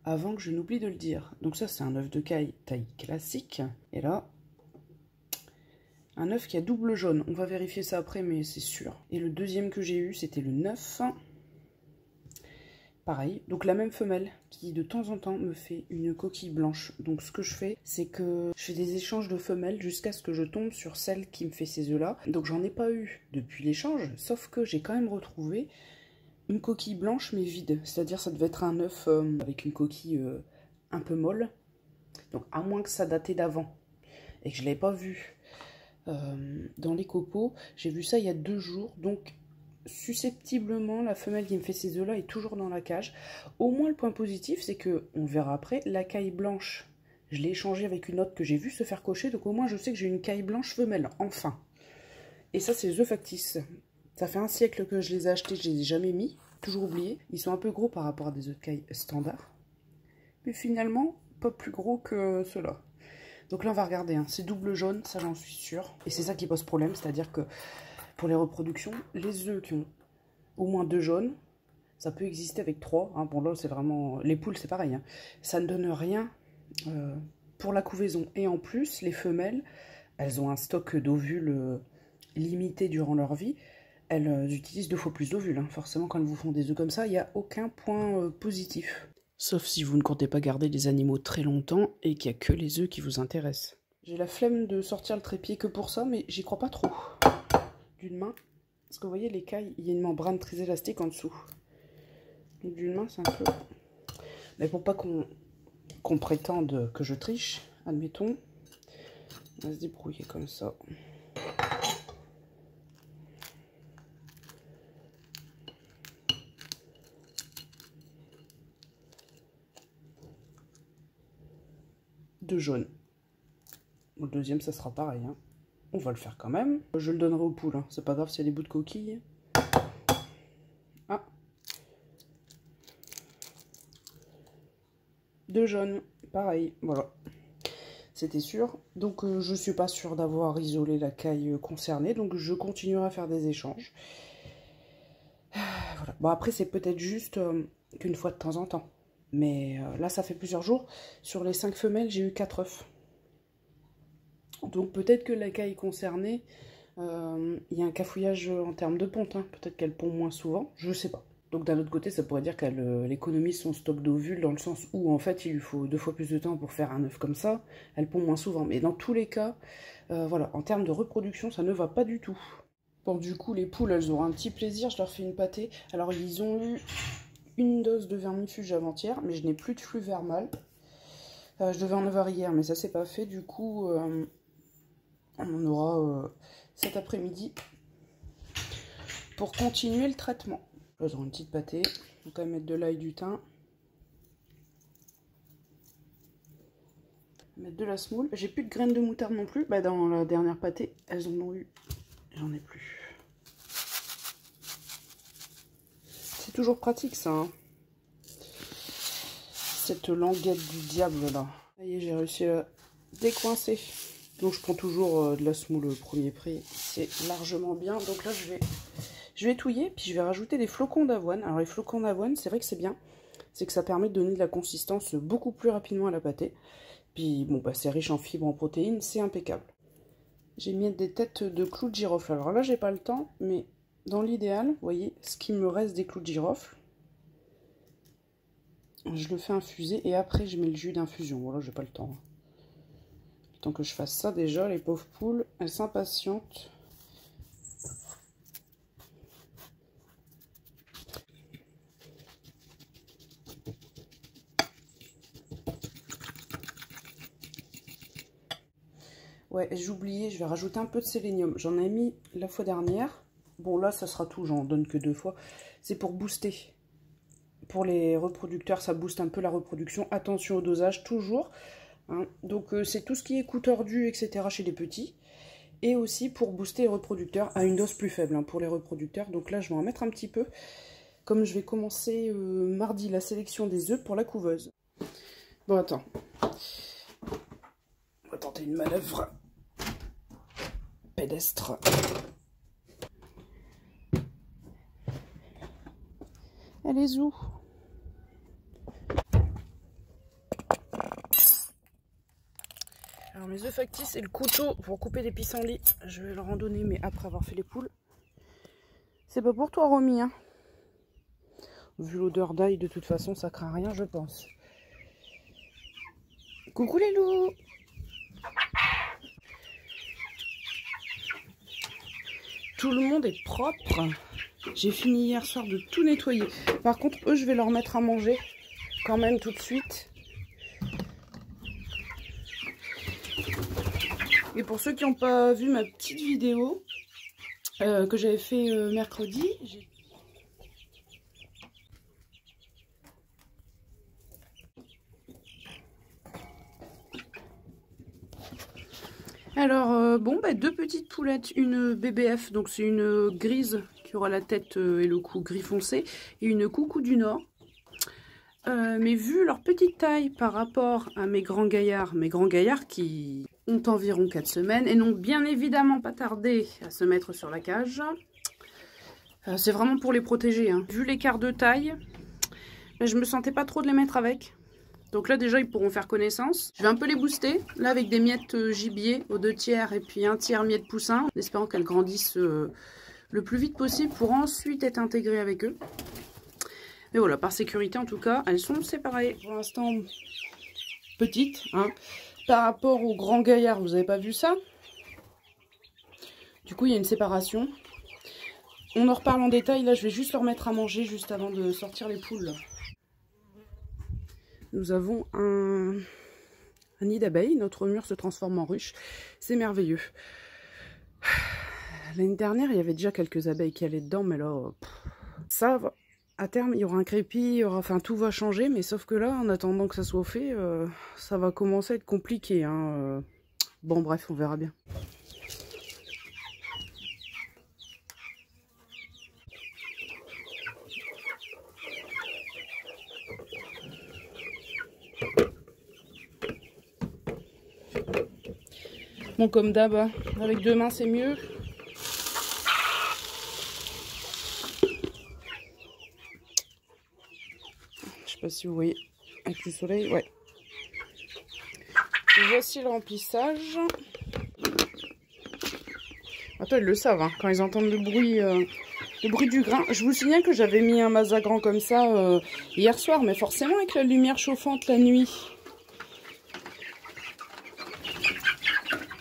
avant que je n'oublie de le dire. Donc ça, c'est un œuf de caille taille classique. Et là, un œuf qui a double jaune. On va vérifier ça après, mais c'est sûr. Et le deuxième que j'ai eu, c'était le 9. Pareil, donc la même femelle qui de temps en temps me fait une coquille blanche. Donc ce que je fais, c'est que je fais des échanges de femelles jusqu'à ce que je tombe sur celle qui me fait ces œufs là. Donc j'en ai pas eu depuis l'échange, sauf que j'ai quand même retrouvé une coquille blanche mais vide. C'est-à-dire ça devait être un œuf avec une coquille un peu molle. Donc à moins que ça datait d'avant et que je ne l'ai pas vu dans les copeaux. J'ai vu ça il y a 2 jours, donc susceptiblement la femelle qui me fait ces œufs là est toujours dans la cage. Au moins le point positif c'est que, on verra après, la caille blanche je l'ai échangée avec une autre que j'ai vu se faire cocher, donc au moins je sais que j'ai une caille blanche femelle, enfin. Et ça c'est les œufs factices, ça fait 1 siècle que je les ai achetés, je les ai jamais mis, toujours oublié. Ils sont un peu gros par rapport à des œufs de caille standards, mais finalement pas plus gros que ceux-là. Donc là on va regarder, hein. C'est double jaune, ça j'en suis sûre, et c'est ça qui pose problème, c'est-à-dire que pour les reproductions, les œufs qui ont au moins 2 jaunes, ça peut exister avec 3. Hein. Bon là c'est vraiment... Les poules c'est pareil. Hein. Ça ne donne rien pour la couvaison. Et en plus, les femelles, elles ont un stock d'ovules limité durant leur vie. Elles utilisent 2 fois plus d'ovules. Hein. Forcément quand elles vous font des œufs comme ça, il n'y a aucun point positif. Sauf si vous ne comptez pas garder les animaux très longtemps et qu'il n'y a que les œufs qui vous intéressent. J'ai la flemme de sortir le trépied que pour ça, mais j'y crois pas trop. D'une main, parce que vous voyez les cailles, il y a une membrane très élastique en dessous. Donc d'une main c'est un peu... Mais pour pas qu'on prétende que je triche, admettons, on va se débrouiller comme ça. Deux jaunes. Le deuxième ça sera pareil, hein. On va le faire quand même. Je le donnerai aux poules, hein. C'est pas grave s'il y a des bouts de coquille. Ah. 2 jaunes, pareil, voilà. C'était sûr. Donc je suis pas sûre d'avoir isolé la caille concernée, donc je continuerai à faire des échanges. Voilà. Bon après c'est peut-être juste qu'une fois de temps en temps. Mais là ça fait plusieurs jours. Sur les 5 femelles, j'ai eu 4 œufs. Donc peut-être que la caille concernée, il y a un cafouillage en termes de ponte. Hein. Peut-être qu'elle pond moins souvent, je sais pas. Donc d'un autre côté, ça pourrait dire qu'elle économise son stock d'ovules dans le sens où en fait il lui faut 2 fois plus de temps pour faire un œuf comme ça. Elle pond moins souvent. Mais dans tous les cas, voilà, en termes de reproduction, ça ne va pas du tout. Bon du coup, les poules, elles auront un petit plaisir. Je leur fais une pâtée. Alors ils ont eu une dose de vermifuge avant-hier, mais je n'ai plus de flux vermal. Je devais en avoir hier, mais ça s'est pas fait. Du coup, on en aura cet après-midi pour continuer le traitement. Là, j'aurai une petite pâtée. On va mettre de l'ail, du thym. Mettre de la semoule. J'ai plus de graines de moutarde non plus. Bah, dans la dernière pâtée, elles en ont eu. J'en ai plus. C'est toujours pratique ça. Hein. Cette languette du diable là. Ça y est, j'ai réussi à décoincer. Donc je prends toujours de la semoule au premier prix. C'est largement bien. Donc là, je vais touiller, puis je vais rajouter des flocons d'avoine. Alors les flocons d'avoine, c'est vrai que c'est bien. C'est que ça permet de donner de la consistance beaucoup plus rapidement à la pâtée. Puis bon, bah, c'est riche en fibres, en protéines, c'est impeccable. J'ai mis des têtes de clous de girofle. Alors là, j'ai pas le temps, mais dans l'idéal, vous voyez, ce qui me reste des clous de girofle, je le fais infuser et après je mets le jus d'infusion. Voilà, j'ai pas le temps. Le temps que je fasse ça déjà, les pauvres poules, elles s'impatientent. Ouais, j'ai oublié, je vais rajouter un peu de sélénium. J'en ai mis la fois dernière. Bon, là, ça sera tout, j'en donne que 2 fois. C'est pour booster. Pour les reproducteurs, ça booste un peu la reproduction. Attention au dosage, toujours. Hein. Donc, c'est tout ce qui est cou tordu, etc. chez les petits. Et aussi pour booster les reproducteurs à une dose plus faible hein, pour les reproducteurs. Donc là, je vais en mettre un petit peu. Comme je vais commencer mardi la sélection des œufs pour la couveuse. Bon, attends. On va tenter une manœuvre pédestre. Elle est où? Alors mes œufs factices et le couteau pour couper des pissenlits, je vais leur en donner, mais après avoir fait les poules. C'est pas pour toi, Romy, hein. Vu l'odeur d'ail, de toute façon, ça craint rien, je pense. Coucou les loups. Tout le monde est propre. J'ai fini hier soir de tout nettoyer. Par contre, eux, je vais leur mettre à manger quand même tout de suite. Et pour ceux qui n'ont pas vu ma petite vidéo que j'avais fait mercredi, alors, bon, bah, deux petites poulettes, une BBF, donc c'est une grise qui aura la tête et le cou gris foncé, et une coucou du Nord. Mais vu leur petite taille par rapport à mes grands gaillards qui ont environ 4 semaines et n'ont bien évidemment pas tardé à se mettre sur la cage, c'est vraiment pour les protéger, hein. Vu l'écart de taille, bah, je me sentais pas trop de les mettre avec. Donc là déjà ils pourront faire connaissance. Je vais un peu les booster, là avec des miettes gibier aux 2/3 et puis 1/3 miettes poussin, en espérant qu'elles grandissent le plus vite possible pour ensuite être intégrées avec eux. Mais voilà, par sécurité en tout cas, elles sont séparées. Pour l'instant, petites, hein. Par rapport aux grands gaillards, vous n'avez pas vu ça? Du coup il y a une séparation. On en reparle en détail, là je vais juste leur mettre à manger juste avant de sortir les poules. Nous avons un nid d'abeilles, notre mur se transforme en ruche, c'est merveilleux. L'année dernière, il y avait déjà quelques abeilles qui allaient dedans, mais là, ça, à terme, il y aura un crépi, enfin tout va changer, mais sauf que là, en attendant que ça soit fait, ça va commencer à être compliqué, hein. Bon, bref, on verra bien. Bon, comme d'hab, avec deux mains c'est mieux. Je sais pas si vous voyez avec le soleil, ouais. Et voici le remplissage. Attends, ils le savent, hein, quand ils entendent le bruit du grain. Je vous signale que j'avais mis un mazagran comme ça hier soir, mais forcément avec la lumière chauffante la nuit.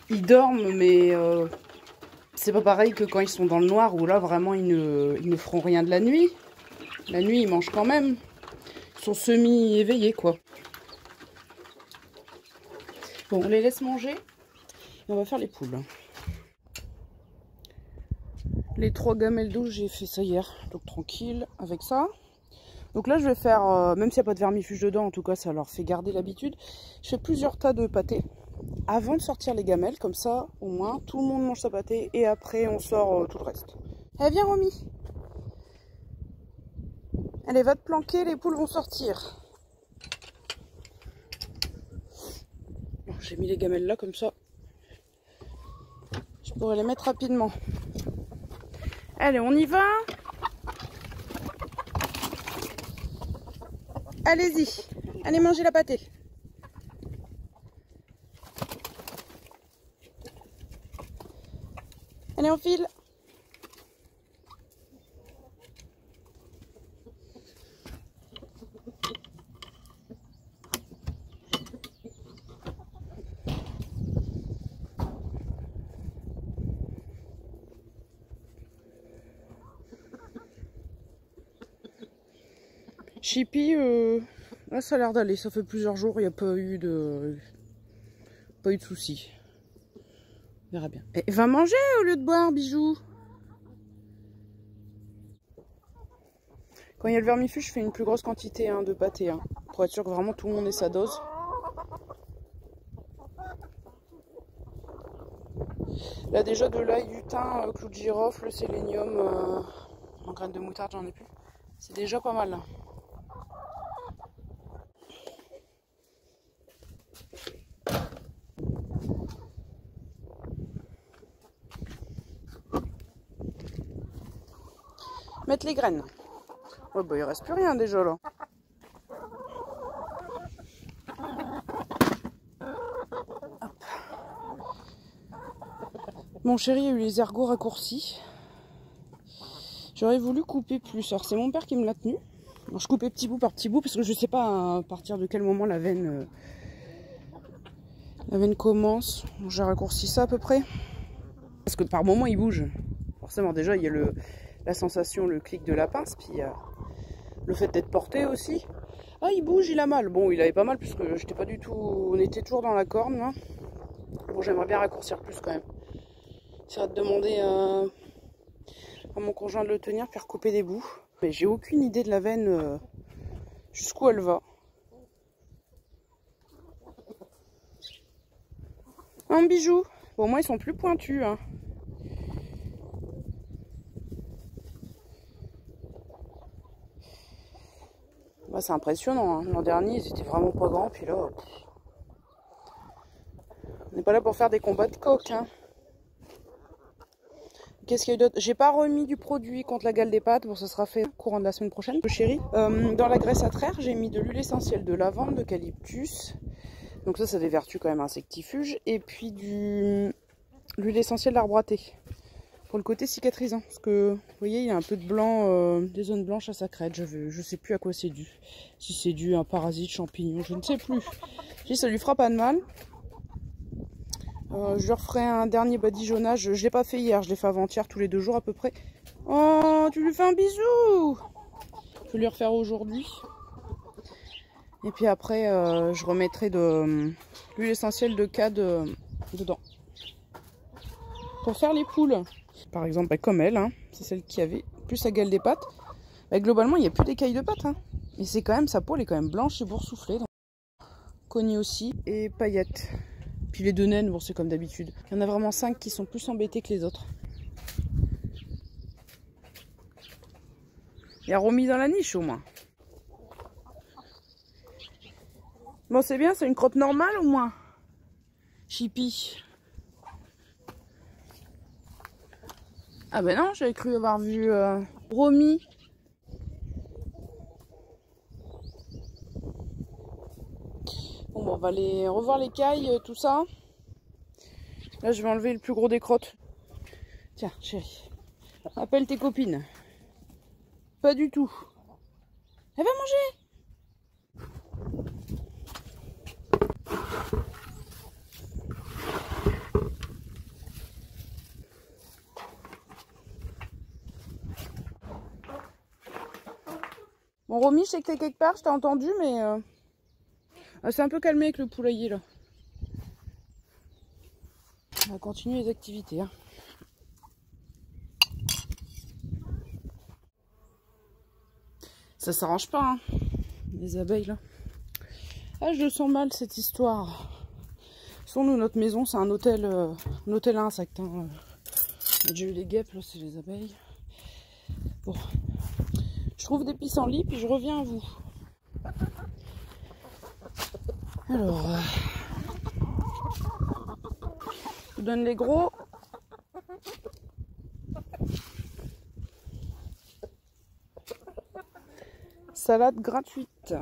Ils dorment, mais c'est pas pareil que quand ils sont dans le noir, où là vraiment ils ne feront rien de la nuit. La nuit ils mangent quand même. Ils sont semi-éveillés quoi. Bon, on les laisse manger. Et on va faire les poules. Les 3 gamelles d'eau, j'ai fait ça hier. Donc tranquille avec ça. Donc là je vais faire, même s'il n'y a pas de vermifuge dedans, en tout cas ça leur fait garder l'habitude. Je fais plusieurs tas de pâtés avant de sortir les gamelles, comme ça au moins tout le monde mange sa pâtée et après on sort tout le reste. Eh viens Romy. Allez, va te planquer, les poules vont sortir. Bon, j'ai mis les gamelles là comme ça. Je pourrais les mettre rapidement. Allez, on y va. Allez-y, allez manger la pâtée. Allez, on file. Chippy, là ça a l'air d'aller, ça fait plusieurs jours, il n'y a pas eu de soucis. On verra bien. Et va manger au lieu de boire, bijou. Quand il y a le vermifuge, je fais une plus grosse quantité de pâté, hein, pour être sûr que vraiment tout le monde ait sa dose. Là déjà de l'ail, du thym, clou de girofle, le sélénium, en graines de moutarde j'en ai plus. C'est déjà pas mal là. Mettre les graines. Ouais, bah il reste plus rien déjà là. Hop. Mon chéri a eu les ergots raccourcis. J'aurais voulu couper plus. Alors c'est mon père qui me l'a tenu. Alors, je coupais petit bout par petit bout parce que je sais pas à partir de quel moment la veine commence. Bon, j'ai raccourci ça à peu près. Parce que par moment il bouge. Forcément déjà il y a la sensation, le clic de la pince. Puis il y a le fait d'être porté aussi. Ah il bouge, il a mal. Bon il avait pas mal puisque j'étais pas du tout... On était toujours dans la corne là. Bon j'aimerais bien raccourcir plus quand même. J'essaierai de demander à mon conjoint de le tenir puis recouper des bouts. Mais j'ai aucune idée de la veine jusqu'où elle va. Un bijou. Bon moi ils sont plus pointus hein. Bah, c'est impressionnant hein. L'an dernier ils étaient vraiment pas grands puis là on n'est pas là pour faire des combats de coq hein. Qu'est-ce qu'il y a eu d'autre? J'ai pas remis du produit contre la gale des pâtes. Bon, ça sera fait courant de la semaine prochaine. Chéri, dans la graisse à traire, j'ai mis de l'huile essentielle de lavande, d'eucalyptus. Donc ça a des vertus quand même insectifuges. Et puis l'huile essentielle d'arbre à thé. Pour le côté cicatrisant. Parce que, vous voyez, il y a un peu de blanc, des zones blanches à sa crête. Je sais plus à quoi c'est dû. Si c'est dû à un parasite, champignon, je ne sais plus. Je dis, ça lui fera pas de mal. Je leur ferai un dernier badigeonnage. Je ne l'ai pas fait hier, je l'ai fait avant-hier, tous les 2 jours à peu près. Oh, tu lui fais un bisou! Je vais lui refaire aujourd'hui. Et puis après, je remettrai de l'huile essentielle de cad dedans. Pour faire les poules. Par exemple, bah, comme elle, hein, c'est celle qui avait plus la gale des pattes. Bah, globalement, il n'y a plus d'écailles de pattes. Hein. Mais c'est quand même, sa peau elle est quand même blanche et boursouflée. Donc... Cogni aussi et paillettes. Puis les 2 naines, bon, c'est comme d'habitude. Il y en a vraiment 5 qui sont plus embêtés que les autres. Il y a remis dans la niche au moins. Bon, c'est bien, c'est une crotte normale au moins. Chippy. Ah ben non, j'avais cru avoir vu Romy. Bon, on va aller revoir les cailles, tout ça. Là, je vais enlever le plus gros des crottes. Tiens, chérie, appelle tes copines. Pas du tout. Elle va manger. Bon, Romy, je sais que t'es quelque part, je t'ai entendu, mais c'est un peu calmé avec le poulailler là. On va continuer les activités. Hein. Ça s'arrange pas, hein, les abeilles là. Ah, je le sens mal cette histoire. Sans nous, notre maison, c'est un hôtel à insectes. Hein. J'ai eu les guêpes, là, c'est les abeilles. Bon. Je trouve des pissenlits, puis je reviens à vous. Alors, je vous donne les gros. Salade gratuite.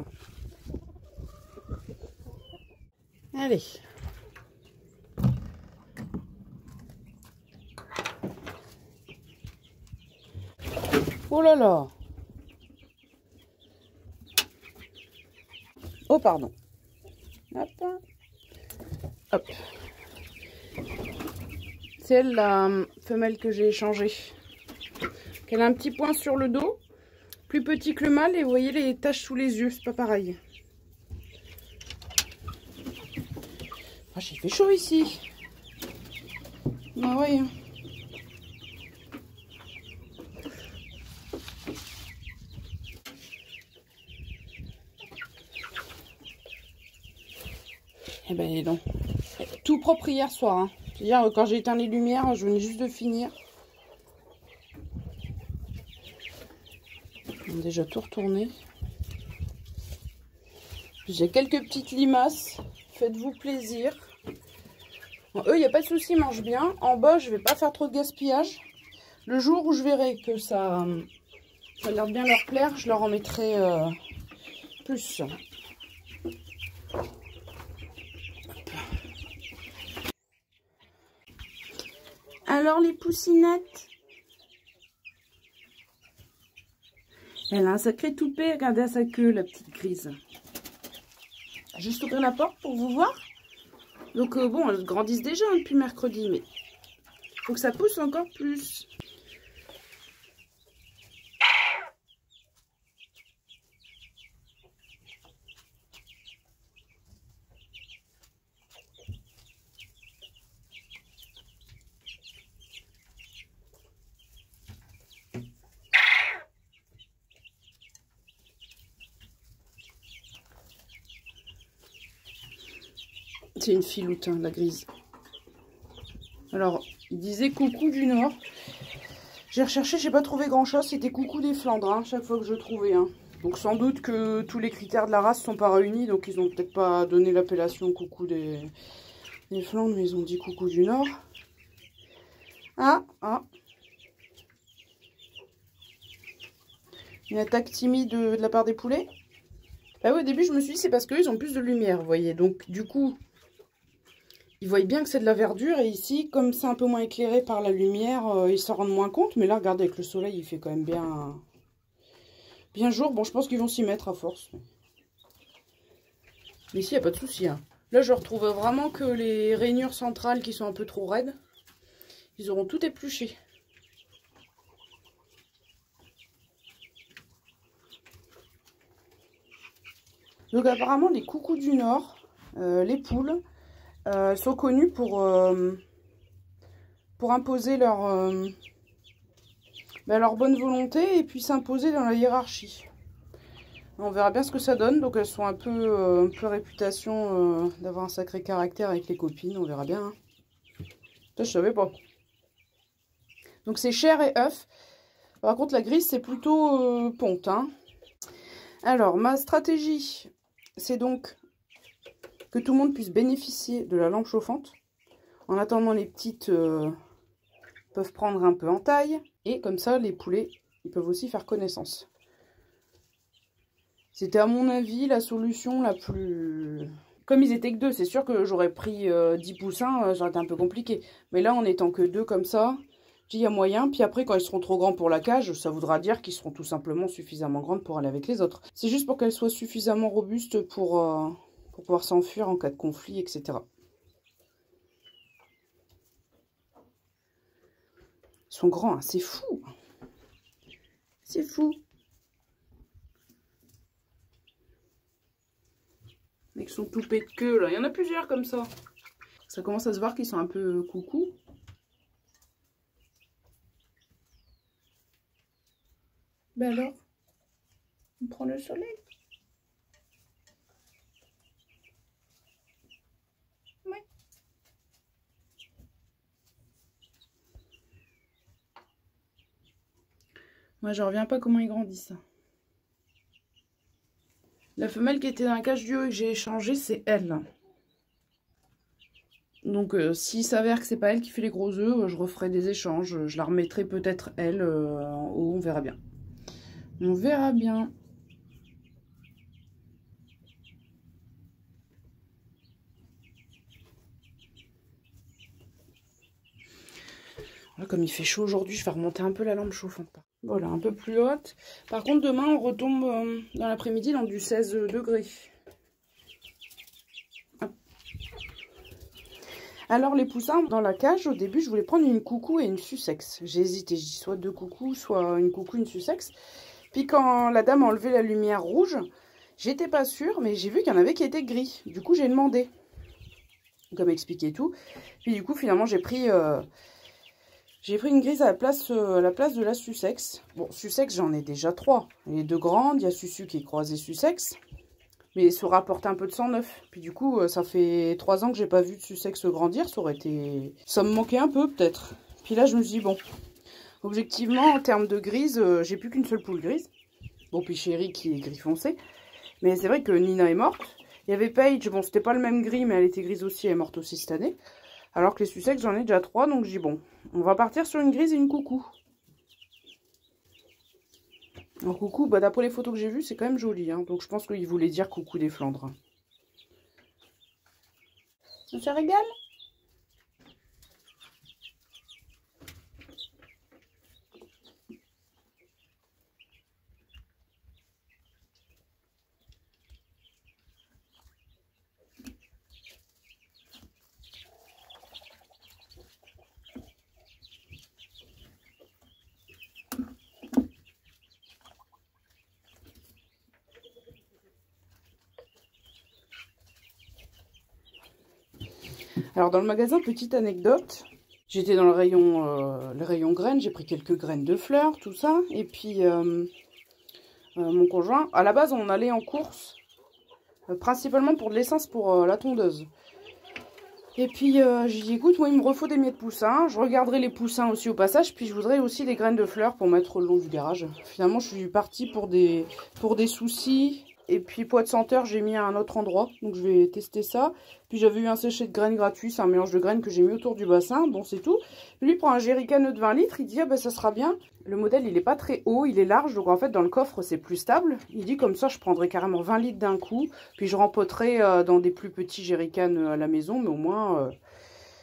Allez. Oh là là. Oh pardon. Hop. Hop. C'est elle la femelle que j'ai échangée. Elle a un petit point sur le dos. Plus petit que le mâle et vous voyez les taches sous les yeux. C'est pas pareil. Ah, j'ai fait chaud ici. Ah ouais. Eh ben dis donc. Tout propre hier soir. Hein. C'est-à-dire quand j'ai éteint les lumières, je venais juste de finir. On a déjà tout retourné. J'ai quelques petites limaces. Faites-vous plaisir. Bon, eux, il n'y a pas de souci, ils mangent bien. En bas, je vais pas faire trop de gaspillage. Le jour où je verrai que ça a l'air de bien leur plaire, je leur en mettrai plus. Alors les poussinettes? Elle a un sacré toupet, regardez à sa queue, la petite grise. Juste ouvrir la porte pour vous voir. Donc bon, elles grandissent déjà hein, depuis mercredi, mais il faut que ça pousse encore plus. C'est une filoute, hein, la grise. Alors, il disait coucou du Nord. J'ai recherché, j'ai pas trouvé grand chose. C'était coucou des Flandres, hein, chaque fois que je trouvais. Hein. Donc sans doute que tous les critères de la race sont pas réunis. Donc ils ont peut-être pas donné l'appellation coucou des Flandres, mais ils ont dit coucou du Nord. Ah. Une attaque timide de la part des poulets. Ah oui, au début je me suis dit c'est parce qu'ils ont plus de lumière, vous voyez. Donc du coup... Ils voient bien que c'est de la verdure et ici, comme c'est un peu moins éclairé par la lumière, ils s'en rendent moins compte. Mais là, regardez, avec le soleil, il fait quand même bien jour. Bon, je pense qu'ils vont s'y mettre à force. Mais ici, il n'y a pas de souci. Hein. Là, je retrouve vraiment que les rainures centrales qui sont un peu trop raides. Ils auront tout épluché. Donc apparemment, les coucous du Nord, les poules... sont connus pour imposer leur bonne volonté et puis s'imposer dans la hiérarchie. On verra bien ce que ça donne. Donc elles sont un peu réputation d'avoir un sacré caractère avec les copines. On verra bien. Hein. Ça, je savais pas. Donc c'est chair et œuf. Par contre la grise c'est plutôt ponte. Hein. Alors ma stratégie c'est donc... que tout le monde puisse bénéficier de la lampe chauffante. En attendant, les petites peuvent prendre un peu en taille. Et comme ça, les poulets, ils peuvent aussi faire connaissance. C'était à mon avis la solution la plus... Comme ils étaient que deux, c'est sûr que j'aurais pris 10 poussins, ça aurait été un peu compliqué. Mais là, en étant que deux comme ça, il y a moyen. Puis après, quand ils seront trop grands pour la cage, ça voudra dire qu'ils seront tout simplement suffisamment grandes pour aller avec les autres. C'est juste pour qu'elles soient suffisamment robustes pour pouvoir s'enfuir en cas de conflit, etc. Ils sont grands, hein, c'est fou. C'est fou. Ils sont tout pets de queue, là. Il y en a plusieurs comme ça. Ça commence à se voir qu'ils sont un peu coucou. Ben alors, on prend le soleil. Moi, je reviens pas comment ils grandissent. La femelle qui était dans la cage du haut et que j'ai échangée, c'est elle. Donc, s'il s'avère que c'est pas elle qui fait les gros œufs, je referai des échanges. Je la remettrai peut-être elle en haut, on verra bien. On verra bien. Là, comme il fait chaud aujourd'hui, je vais remonter un peu la lampe chauffante. Voilà, un peu plus haute. Par contre, demain, on retombe dans l'après-midi dans du 16 degrés. Hop. Alors, les poussins, dans la cage, au début, je voulais prendre une coucou et une sussex. J'ai hésité, je dis soit deux coucous, soit une coucou, une sussex. Puis quand la dame a enlevé la lumière rouge, j'étais pas sûre, mais j'ai vu qu'il y en avait qui étaient gris. Du coup, j'ai demandé, comme expliqué tout. Puis du coup, finalement, j'ai pris une grise à la place de la sussex. Bon, sussex, j'en ai déjà 3. Les deux grandes, il y a Susu qui est croisé sussex. Mais ça rapporte un peu de sang neuf. Puis du coup, ça fait 3 ans que j'ai pas vu de sussex grandir. Ça aurait été... Ça me manquait un peu, peut-être. Puis là, je me suis dit, bon, objectivement, en termes de grise, j'ai plus qu'une seule poule grise. Bon, puis Chérie qui est gris foncé. Mais c'est vrai que Nina est morte. Il y avait Paige, bon, c'était pas le même gris, mais elle était grise aussi, elle est morte aussi cette année. Alors que les sussex, j'en ai déjà 3, donc j'ai dit, bon, on va partir sur une grise et une coucou. Alors coucou, bah, d'après les photos que j'ai vues, c'est quand même joli, hein, donc je pense qu'il voulait dire coucou des Flandres. Ça régale? Alors dans le magasin, petite anecdote, j'étais dans le rayon graines, j'ai pris quelques graines de fleurs, tout ça. Et puis mon conjoint, à la base on allait en course, principalement pour de l'essence pour la tondeuse. Et puis j'ai dit écoute, moi il me refaut des miettes de poussins, je regarderai les poussins aussi au passage, puis je voudrais aussi des graines de fleurs pour mettre le long du garage. Finalement je suis partie pour des soucis, et puis poids de senteur j'ai mis à un autre endroit, donc je vais tester ça. Puis j'avais eu un séché de graines gratuit, c'est un mélange de graines que j'ai mis autour du bassin, bon c'est tout. Lui il prend un jerrycan de 20 litres, il dit ah ben ça sera bien. Le modèle il est pas très haut, il est large, donc en fait dans le coffre c'est plus stable. Il dit comme ça je prendrai carrément 20 litres d'un coup, puis je rempoterai dans des plus petits jerrycans à la maison, mais au moins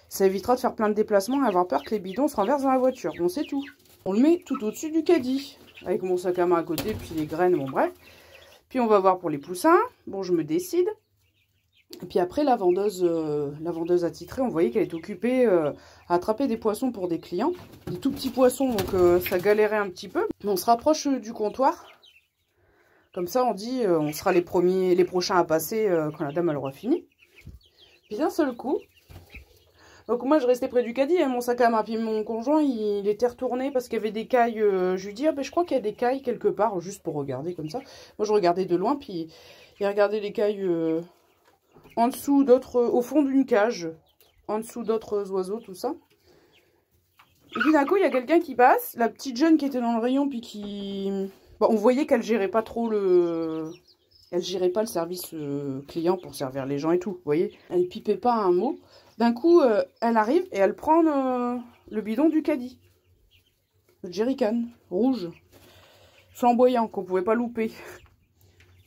ça évitera de faire plein de déplacements et avoir peur que les bidons se renversent dans la voiture. Bon c'est tout. On le met tout au-dessus du caddie, avec mon sac à main à côté, puis les graines, bon bref. Puis on va voir pour les poussins, bon je me décide. Et puis après la vendeuse attitrée, on voyait qu'elle était occupée à attraper des poissons pour des clients. Des tout petits poissons, donc ça galérait un petit peu. Mais on se rapproche du comptoir. Comme ça on dit, on sera les prochains à passer quand la dame elle aura fini. Puis d'un seul coup, donc moi je restais près du caddie, hein, mon sac à main. Puis mon conjoint il était retourné parce qu'il y avait des cailles. Je lui dis ah ben je crois qu'il y a des cailles quelque part, juste pour regarder comme ça. Moi je regardais de loin, puis il regardait les cailles en dessous d'autres, au fond d'une cage, en dessous d'autres oiseaux, tout ça. Et puis d'un coup, il y a quelqu'un qui passe, la petite jeune qui était dans le rayon, puis qui... Bon, on voyait qu'elle gérait pas trop le... Elle gérait pas le service client pour servir les gens et tout, vous voyez. Elle pipait pas un mot. D'un coup, elle arrive et elle prend le bidon du caddie. Le jerrycan, rouge, flamboyant, qu'on pouvait pas louper.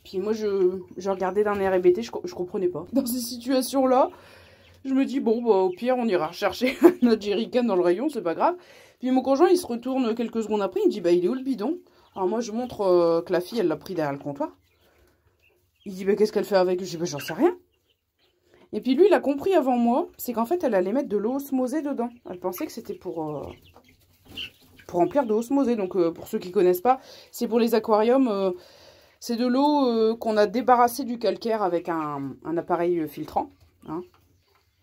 Puis moi, je regardais d'un air hébété, je comprenais pas. Dans ces situations-là, je me dis, bon, bah, au pire, on ira rechercher notre jerrycan dans le rayon, c'est pas grave. Puis mon conjoint, il se retourne quelques secondes après, il me dit, bah, il est où le bidon? Alors moi, je montre que la fille, elle l'a pris derrière le comptoir. Il dit, bah, qu'est-ce qu'elle fait avec? Je dis, bah, j'en sais rien. Et puis lui, il a compris avant moi, c'est qu'en fait, elle allait mettre de l'eau osmosée dedans. Elle pensait que c'était pour remplir de osmosée. Donc, pour ceux qui connaissent pas, c'est pour les aquariums... c'est de l'eau qu'on a débarrassée du calcaire avec un appareil filtrant. Hein.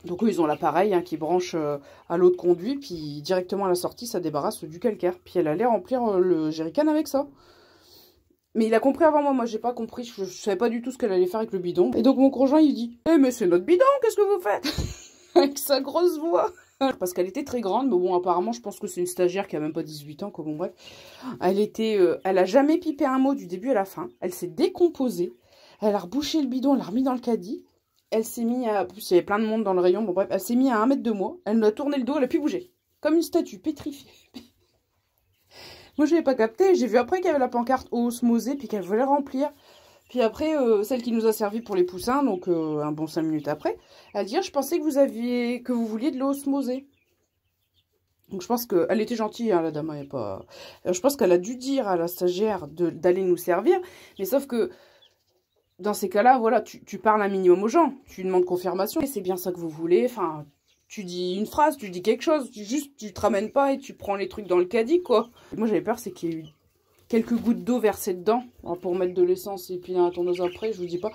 Donc eux, ils ont l'appareil qui branche à l'eau de conduit, puis directement à la sortie, ça débarrasse du calcaire. Puis elle allait remplir le jerrycan avec ça. Mais il a compris avant moi, moi j'ai pas compris, je savais pas du tout ce qu'elle allait faire avec le bidon. Et donc mon conjoint, il dit « Eh mais c'est notre bidon, qu'est-ce que vous faites ?» Avec sa grosse voix. Parce qu'elle était très grande, mais bon, apparemment, je pense que c'est une stagiaire qui a même pas 18 ans, quoi, bon, bref. Elle a jamais pipé un mot du début à la fin. Elle s'est décomposée. Elle a rebouché le bidon, elle l'a remis dans le caddie. Elle s'est mis à... En plus, il y avait plein de monde dans le rayon, bon, bref. Elle s'est mis à 1 mètre de moi. Elle nous a tourné le dos, elle a pu bouger. Comme une statue, pétrifiée. Moi, je l'ai pas capté. J'ai vu après qu'il y avait la pancarte eau osmosée, puis qu'elle voulait remplir. Puis après, celle qui nous a servi pour les poussins, donc un bon 5 minutes après, elle dit, je pensais que vous vouliez de l'eau osmosée. Donc je pense qu'elle était gentille, hein, la dame, elle pas... Je pense qu'elle a dû dire à la stagiaire d'aller nous servir, mais sauf que dans ces cas-là, voilà, tu parles un minimum aux gens, tu demandes confirmation, et c'est bien ça que vous voulez, enfin, tu dis une phrase, tu dis quelque chose, tu te ramènes pas et tu prends les trucs dans le caddie, quoi. Moi j'avais peur, c'est qu'il y ait eu quelques gouttes d'eau versées dedans, pour mettre de l'essence et puis la tondeuse après, je vous dis pas.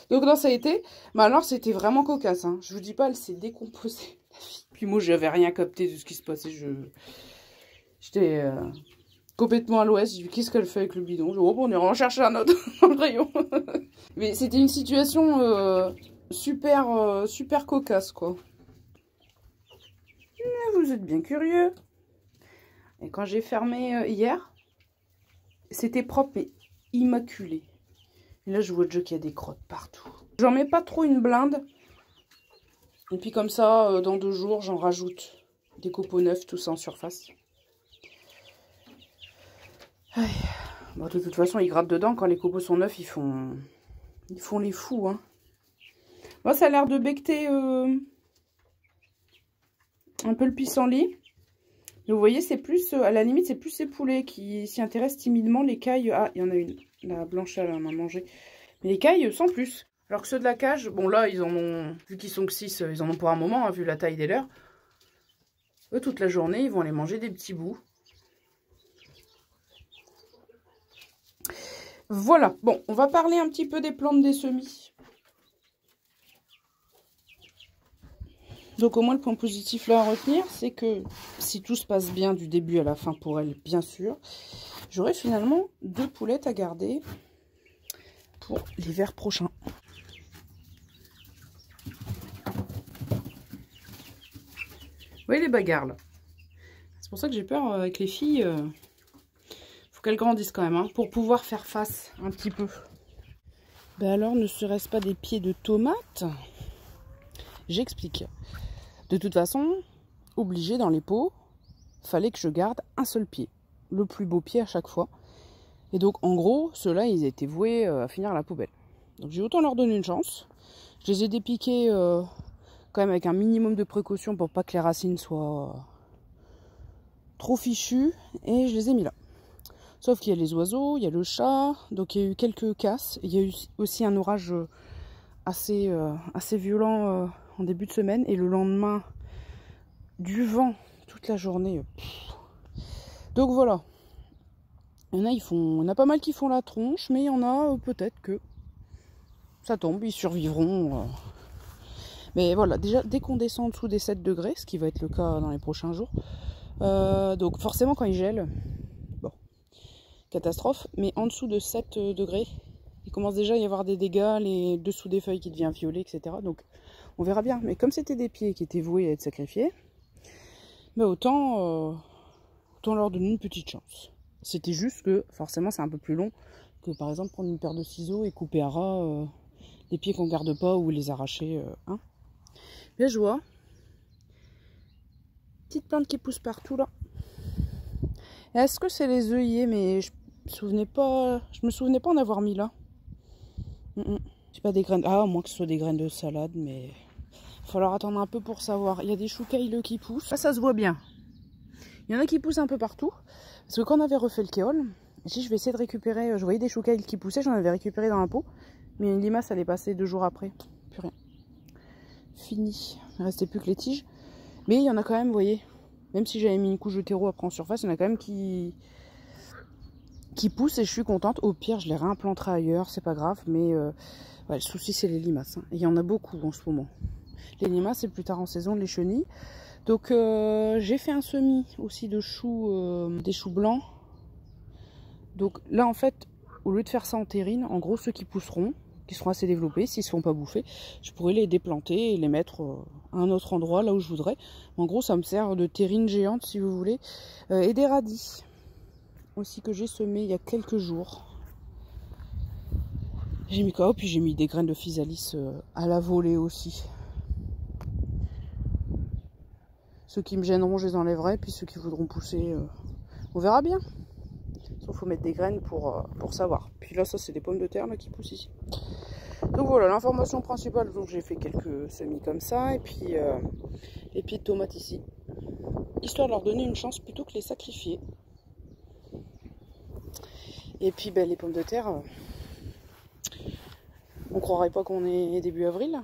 Donc non, ça a été, mais alors c'était vraiment cocasse, hein. Je vous dis pas, elle s'est décomposée, la fille. Puis moi, j'avais rien capté de ce qui se passait. J'étais complètement à l'ouest. J'ai dit, qu'est-ce qu'elle fait avec le bidon? Je dis, oh, bon, on ira en chercher un autre dans le rayon. Mais c'était une situation super cocasse, quoi. Mais vous êtes bien curieux. Et quand j'ai fermé hier, c'était propre et immaculé. Et là, je vois déjà qu'il y a des crottes partout. J'en mets pas trop une blinde. Et puis comme ça, dans 2 jours, j'en rajoute des copeaux neufs, tout ça en surface. Bon, de toute façon, ils grattent dedans. Quand les copeaux sont neufs, ils font les fous. Hein. Moi, ça a l'air de becter un peu le pissenlit. Mais vous voyez, c'est plus, à la limite, c'est plus ces poulets qui s'y intéressent timidement. Les cailles, ah, il y en a une. La blanche, elle en a mangé. Mais les cailles, sans plus. Alors que ceux de la cage, bon là, ils en ont, vu qu'ils sont que 6, ils en ont pour un moment, hein, vu la taille des leurs. Eux, toute la journée, ils vont aller manger des petits bouts. Voilà, bon, on va parler un petit peu des plantes des semis. Donc au moins le point positif là à retenir, c'est que si tout se passe bien du début à la fin pour elle, bien sûr, j'aurai finalement 2 poulettes à garder pour l'hiver prochain. Vous voyez les bagarres là? C'est pour ça que j'ai peur avec les filles. Faut qu'elles grandissent quand même, hein, pour pouvoir faire face un petit peu. Ben alors, ne serait-ce pas des pieds de tomates? J'explique. De toute façon, obligé dans les pots, fallait que je garde un seul pied. Le plus beau pied à chaque fois. Et donc, en gros, ceux-là, ils étaient voués à finir à la poubelle. Donc, j'ai autant leur donner une chance. Je les ai dépiqués quand même avec un minimum de précaution pour pas que les racines soient trop fichues. Et je les ai mis là. Sauf qu'il y a les oiseaux, il y a le chat. Donc, il y a eu quelques casses. Il y a eu aussi un orage assez violent en début de semaine. Et le lendemain, du vent toute la journée. Donc, voilà. Il y en a pas mal qui font la tronche, mais il y en a peut-être que ça tombe, ils survivront. Mais voilà, déjà dès qu'on descend en dessous des 7 degrés, ce qui va être le cas dans les prochains jours, donc forcément quand il gèle, bon, catastrophe, mais en dessous de 7 degrés, il commence déjà à y avoir des dégâts, les dessous des feuilles qui deviennent violet, etc. Donc on verra bien. Mais comme c'était des pieds qui étaient voués à être sacrifiés, bah autant leur donner une petite chance. C'était juste que forcément c'est un peu plus long que par exemple prendre une paire de ciseaux et couper à ras les pieds qu'on garde pas ou les arracher. Hein. Bien je vois. Petite plante qui pousse partout là. Est-ce que c'est les œillets? Mais je me souvenais pas en avoir mis là. C'est pas des graines. Ah, à moins que ce soit des graines de salade, mais il va falloir attendre un peu pour savoir. Il y a des choux cailleux qui poussent. Là ça se voit bien. Il y en a qui poussent un peu partout. Parce que quand on avait refait le kéol, je vais essayer de récupérer. Je voyais des choux cailleux qui poussaient, j'en avais récupéré dans un pot. Mais une limace, elle est passée 2 jours après. Plus rien. Fini. Il ne restait plus que les tiges. Mais il y en a quand même, vous voyez. Même si j'avais mis une couche de terreau après en surface, il y en a quand même qui poussent et je suis contente. Au pire, je les réimplanterai ailleurs, c'est pas grave. Mais ouais, le souci, c'est les limaces. Hein. Et il y en a beaucoup en ce moment. Les limaces, c'est plus tard en saison, les chenilles. Donc j'ai fait un semis aussi de choux, des choux blancs. Donc là en fait, au lieu de faire ça en terrine, en gros ceux qui pousseront, qui seront assez développés, s'ils ne se font pas bouffer, je pourrais les déplanter et les mettre à un autre endroit, là où je voudrais. En gros ça me sert de terrine géante si vous voulez. Et des radis aussi que j'ai semé il y a quelques jours. J'ai mis quoi? Puis j'ai mis des graines de physalis à la volée aussi. Ceux qui me gêneront, je les enlèverai. Puis ceux qui voudront pousser, on verra bien. Il faut mettre des graines pour savoir. Puis là, ça, c'est des pommes de terre là, qui poussent ici. Donc voilà, l'information principale. Donc j'ai fait quelques semis comme ça. Et puis les pieds de tomates ici. Histoire de leur donner une chance plutôt que les sacrifier. Et puis ben, les pommes de terre, on croirait pas qu'on est début avril.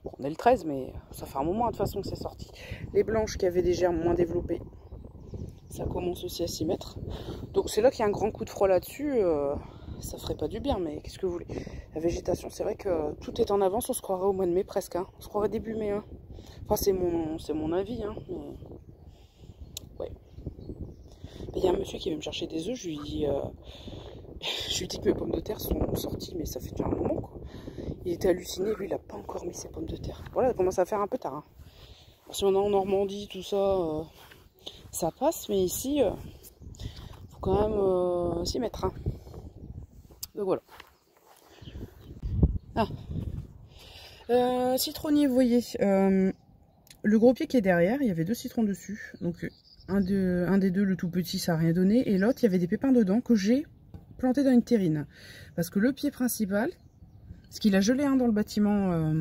Bon, on est le 13, mais ça fait un moment de toute façon que c'est sorti. Les blanches qui avaient des germes moins développés, ça commence aussi à s'y mettre. Donc c'est là qu'il y a un grand coup de froid là-dessus. Ça ferait pas du bien, mais qu'est-ce que vous voulez? La végétation, c'est vrai que tout est en avance. On se croirait au mois de mai presque. Hein. On se croirait début mai. Hein. Enfin, c'est mon avis. Hein, mais... ouais. Il y a un monsieur qui vient me chercher des œufs. Je lui dis que mes pommes de terre sont sorties, mais ça fait déjà un moment. Quoi. Il était halluciné. Lui, il n'a pas encore mis ses pommes de terre. Voilà, ça commence à faire un peu tard. Hein. Si on est en Normandie, tout ça, ça passe. Mais ici, faut quand même s'y mettre. Hein. Donc voilà. Ah. Citronnier, vous voyez. Le gros pied qui est derrière, il y avait 2 citrons dessus. Donc un des deux, le tout petit, ça n'a rien donné. Et l'autre, il y avait des pépins dedans que j'ai planté dans une terrine. Parce que le pied principal, parce qu'il a gelé dans le bâtiment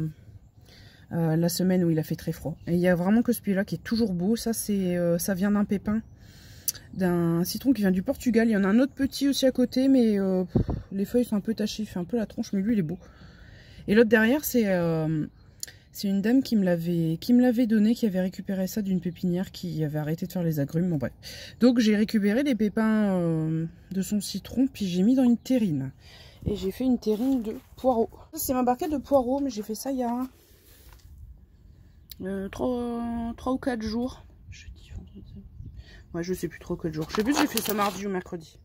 la semaine où il a fait très froid. Et il n'y a vraiment que ce pied-là qui est toujours beau. Ça, ça vient d'un pépin, d'un citron qui vient du Portugal. Il y en a un autre petit aussi à côté, mais les feuilles sont un peu tachées, il fait un peu la tronche, mais lui, il est beau. Et l'autre derrière, c'est une dame qui me l'avait donné, qui avait récupéré ça d'une pépinière qui avait arrêté de faire les agrumes. Bon bref. Donc j'ai récupéré les pépins de son citron, puis j'ai mis dans une terrine. Et j'ai fait une terrine de poireaux. C'est ma barquette de poireaux, mais j'ai fait ça il y a 3 ou 4 jours. Jeudi, vendredi. Ouais, je sais plus, 3 ou 4 jours. Je sais plus si j'ai fait ça mardi ou mercredi.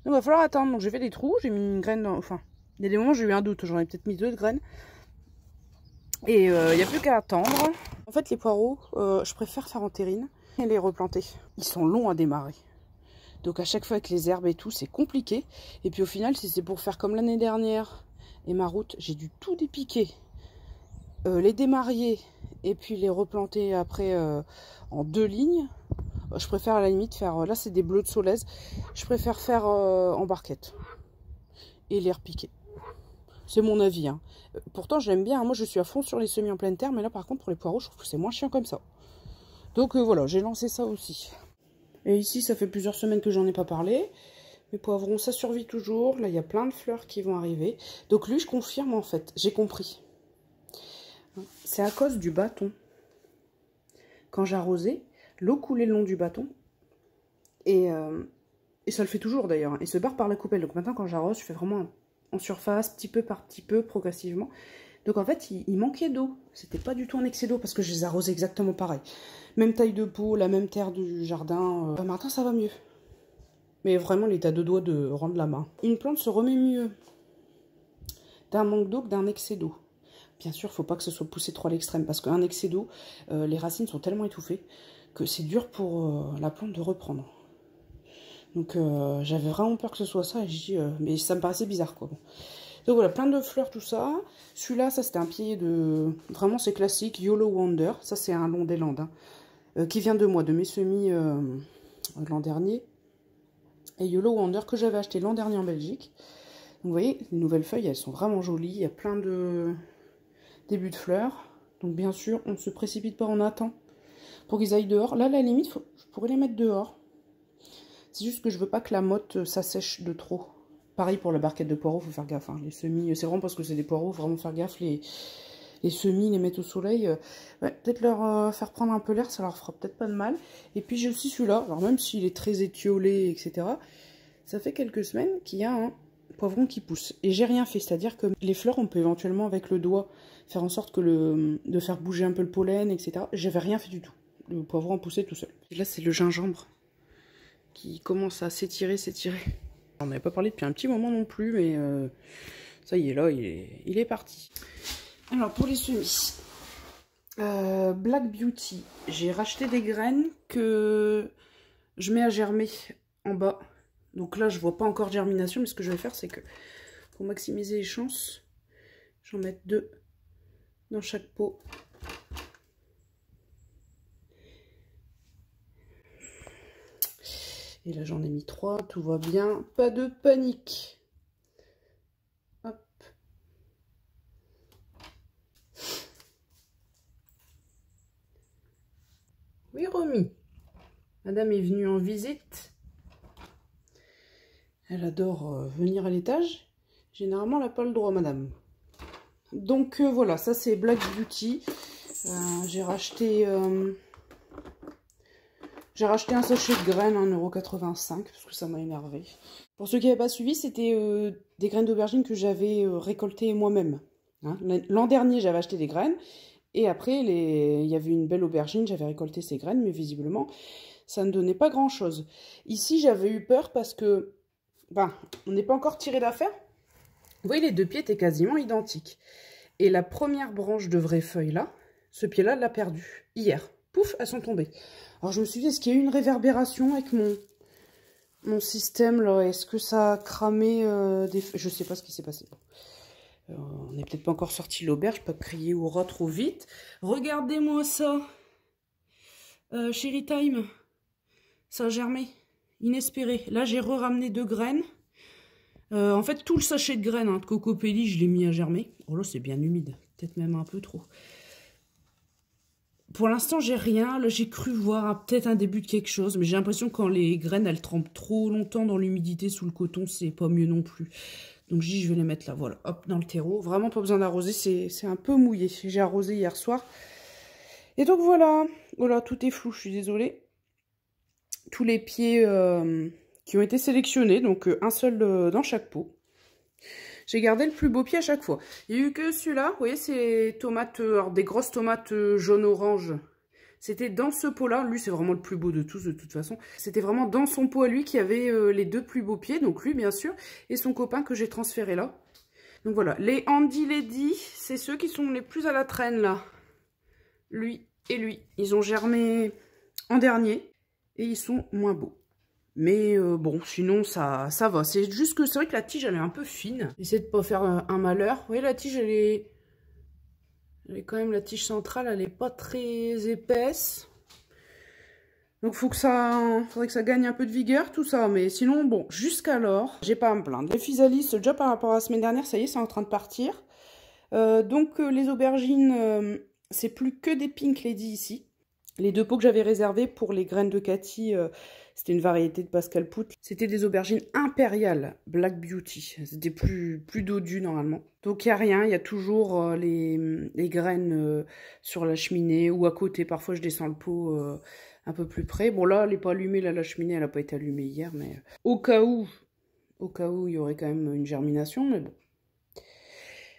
Donc il va falloir attendre. Donc j'ai fait des trous, j'ai mis une graine dans... Enfin, il y a des moments où j'ai eu un doute. J'en ai peut-être mis 2 de graines. Et il n'y a plus qu'à attendre. En fait, les poireaux, je préfère faire en terrine et les replanter. Ils sont longs à démarrer. Donc à chaque fois avec les herbes et tout, c'est compliqué. Et puis au final, si c'est pour faire comme l'année dernière et ma route, j'ai dû tout dépiquer. Les démarier et puis les replanter après en 2 lignes. Je préfère à la limite faire... là, c'est des bleus de Solèze. Je préfère faire en barquette. Et les repiquer. C'est mon avis. Hein. Pourtant, j'aime bien. Hein. Moi, je suis à fond sur les semis en pleine terre. Mais là, par contre, pour les poireaux, je trouve que c'est moins chiant comme ça. Donc, voilà, j'ai lancé ça aussi. Et ici, ça fait plusieurs semaines que j'en ai pas parlé. Mes poivrons, ça survit toujours. Là, il y a plein de fleurs qui vont arriver. Donc, lui, je confirme, en fait. J'ai compris. C'est à cause du bâton. Quand j'arrosais, l'eau coulait le long du bâton. Et ça le fait toujours, d'ailleurs. Il se barre par la coupelle. Donc, maintenant, quand j'arrose, je fais vraiment en surface, petit peu par petit peu, progressivement. Donc en fait, il manquait d'eau. C'était pas du tout un excès d'eau parce que je les arrosais exactement pareil. Même taille de pot, la même terre du jardin. Maintenant, ça va mieux. Mais vraiment, il est à 2 doigts de rendre la main. Une plante se remet mieux d'un manque d'eau que d'un excès d'eau. Bien sûr, il ne faut pas que ce soit poussé trop à l'extrême parce qu'un excès d'eau, les racines sont tellement étouffées que c'est dur pour la plante de reprendre. Donc j'avais vraiment peur que ce soit ça et je dis mais ça me paraissait bizarre quoi. Donc voilà, plein de fleurs, tout ça. Celui-là, ça c'était un pied de... Vraiment c'est classique, YOLO Wonder. Ça c'est un long des Landes, hein, qui vient de moi, de mes semis l'an dernier. Et YOLO Wonder que j'avais acheté l'an dernier en Belgique. Donc vous voyez, les nouvelles feuilles, elles sont vraiment jolies. Il y a plein de débuts de fleurs. Donc bien sûr, on ne se précipite pas, on attend pour qu'ils aillent dehors. Là, à la limite, je pourrais les mettre dehors. C'est juste que je veux pas que la motte s'assèche de trop. Pareil pour la barquette de poireaux, faut faire gaffe. Hein. Les semis, c'est vraiment parce que c'est des poireaux, faut vraiment faire gaffe. Les semis, les mettre au soleil. Ouais, peut-être leur faire prendre un peu l'air, ça leur fera peut-être pas de mal. Et puis j'ai aussi celui-là. Alors même s'il est très étiolé, etc. Ça fait quelques semaines qu'il y a un poivron qui pousse. Et j'ai rien fait, c'est-à-dire que les fleurs, on peut éventuellement avec le doigt faire en sorte que de faire bouger un peu le pollen, etc. J'avais rien fait du tout. Le poivron poussait tout seul. Et là, c'est le gingembre qui commence à s'étirer. On n'avait pas parlé depuis un petit moment non plus, mais ça y est, là, il est parti. Alors, pour les semis, Black Beauty, j'ai racheté des graines que je mets à germer en bas. Donc là, je vois pas encore germination, mais ce que je vais faire, c'est que pour maximiser les chances, j'en mets 2 dans chaque pot. Et là, j'en ai mis 3, tout va bien, pas de panique. Hop. Oui, Romy. Madame est venue en visite. Elle adore venir à l'étage. Généralement, elle n'a pas le droit, madame. Donc, voilà, ça, c'est Black Beauty. J'ai racheté un sachet de graines à 1,85 € parce que ça m'a énervé. Pour ceux qui n'avaient pas suivi, c'était des graines d'aubergine que j'avais récoltées moi-même. Hein. L'an dernier, j'avais acheté des graines. Et après, il y avait une belle aubergine, j'avais récolté ces graines, mais visiblement, ça ne donnait pas grand-chose. Ici, j'avais eu peur parce que, on n'est pas encore tiré d'affaire. Vous voyez, les 2 pieds étaient quasiment identiques. Et la première branche de vraies feuilles, là, ce pied-là, l'a perdu. Hier. Pouf, elles sont tombées. Alors, je me suis dit, est-ce qu'il y a eu une réverbération avec mon système, là? Est-ce que ça a cramé des feuilles? Je sais pas ce qui s'est passé. On n'est peut-être pas encore sorti de l'auberge, pas crier au rat trop vite. Regardez-moi ça. Cherry Time. Ça a germé. Inespéré. Là, j'ai ramené 2 graines. En fait, tout le sachet de graines de Cocopelli, je l'ai mis à germer. Oh là, c'est bien humide. Peut-être même un peu trop. Pour l'instant, j'ai rien. Là, j'ai cru voir peut-être un début de quelque chose. Mais j'ai l'impression que quand les graines, elles trempent trop longtemps dans l'humidité sous le coton, c'est pas mieux non plus. Donc, je dis, je vais les mettre là. Voilà, hop, dans le terreau. Vraiment pas besoin d'arroser. C'est un peu mouillé. J'ai arrosé hier soir. Et donc, voilà. Voilà, tout est flou. Je suis désolée. Tous les pieds qui ont été sélectionnés. Donc, un seul dans chaque pot. J'ai gardé le plus beau pied à chaque fois. Il n'y a eu que celui-là, vous voyez, c'est tomates, alors des grosses tomates jaune-orange. C'était dans ce pot-là, lui c'est vraiment le plus beau de tous de toute façon. C'était vraiment dans son pot à lui qu'il y avait les deux plus beaux pieds, donc lui bien sûr, et son copain que j'ai transféré là. Donc voilà, les Handy Lady, c'est ceux qui sont les plus à la traîne là. Lui et lui, ils ont germé en dernier et ils sont moins beaux. Mais bon, sinon ça va. C'est juste que c'est vrai que la tige elle est un peu fine. J'essaie de pas faire un malheur. Vous voyez la tige elle est quand même, la tige centrale elle est pas très épaisse. Donc faudrait que ça gagne un peu de vigueur tout ça. Mais sinon bon, jusqu'alors, j'ai pas à me plaindre. Les physalis, déjà par rapport à la semaine dernière, ça y est, c'est en train de partir. Les aubergines, c'est plus que des Pink Lady ici. Les deux pots que j'avais réservés pour les graines de Cathy, c'était une variété de Pascal Poutre. C'était des aubergines impériales Black Beauty. C'était plus dodu normalement. Donc il n'y a rien, il y a toujours les graines sur la cheminée ou à côté. Parfois je descends le pot un peu plus près. Bon là, elle n'est pas allumée, là, la cheminée elle n'a pas été allumée hier, mais au cas où il y aurait quand même une germination, mais bon.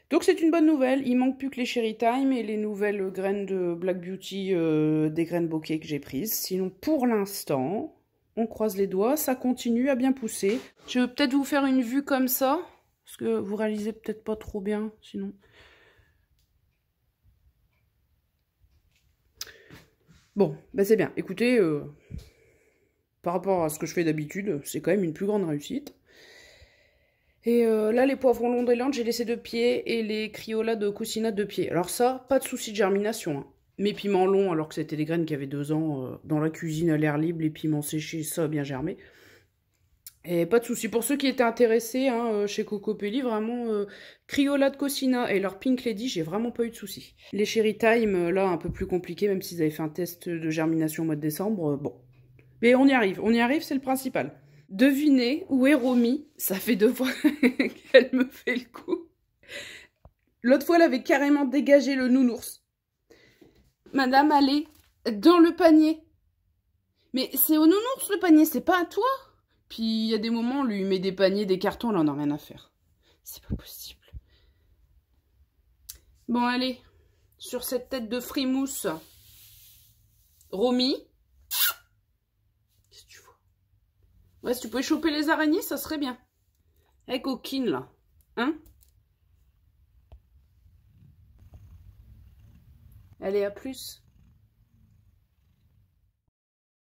Donc c'est une bonne nouvelle, il manque plus que les Cherry Time et les nouvelles graines de Black Beauty, des graines bokeh que j'ai prises. Sinon pour l'instant, on croise les doigts, ça continue à bien pousser. Je vais peut-être vous faire une vue comme ça, parce que vous réalisez peut-être pas trop bien sinon. Bon, ben c'est bien. Écoutez, par rapport à ce que je fais d'habitude, c'est quand même une plus grande réussite. Et là, les poivrons longs d'Irlande, j'ai laissé 2 pieds et les criolas de Cousinat 2 pieds. Alors ça, pas de souci de germination. Hein. Mes piments longs, alors que c'était des graines qui avaient 2 ans, dans la cuisine à l'air libre, les piments séchés, ça a bien germé. Et pas de souci. Pour ceux qui étaient intéressés, hein, chez Cocopelli, vraiment, criola de Cousinat et leur Pink Lady, j'ai vraiment pas eu de soucis. Les Cherry Time, là, un peu plus compliqué, même s'ils avaient fait un test de germination au mois de décembre, bon. Mais on y arrive, c'est le principal. Devinez où est Romy. Ça fait 2 fois qu'elle me fait le coup. L'autre fois, elle avait carrément dégagé le nounours. Madame, allez, dans le panier. Mais c'est au nounours le panier, c'est pas à toi. Puis il y a des moments, on lui met des paniers, des cartons, elle en a rien à faire. C'est pas possible. Bon, allez, sur cette tête de frimousse, Romy. Ouais, si tu pouvais choper les araignées, ça serait bien. Eh, coquine, là. Hein? Allez, à plus.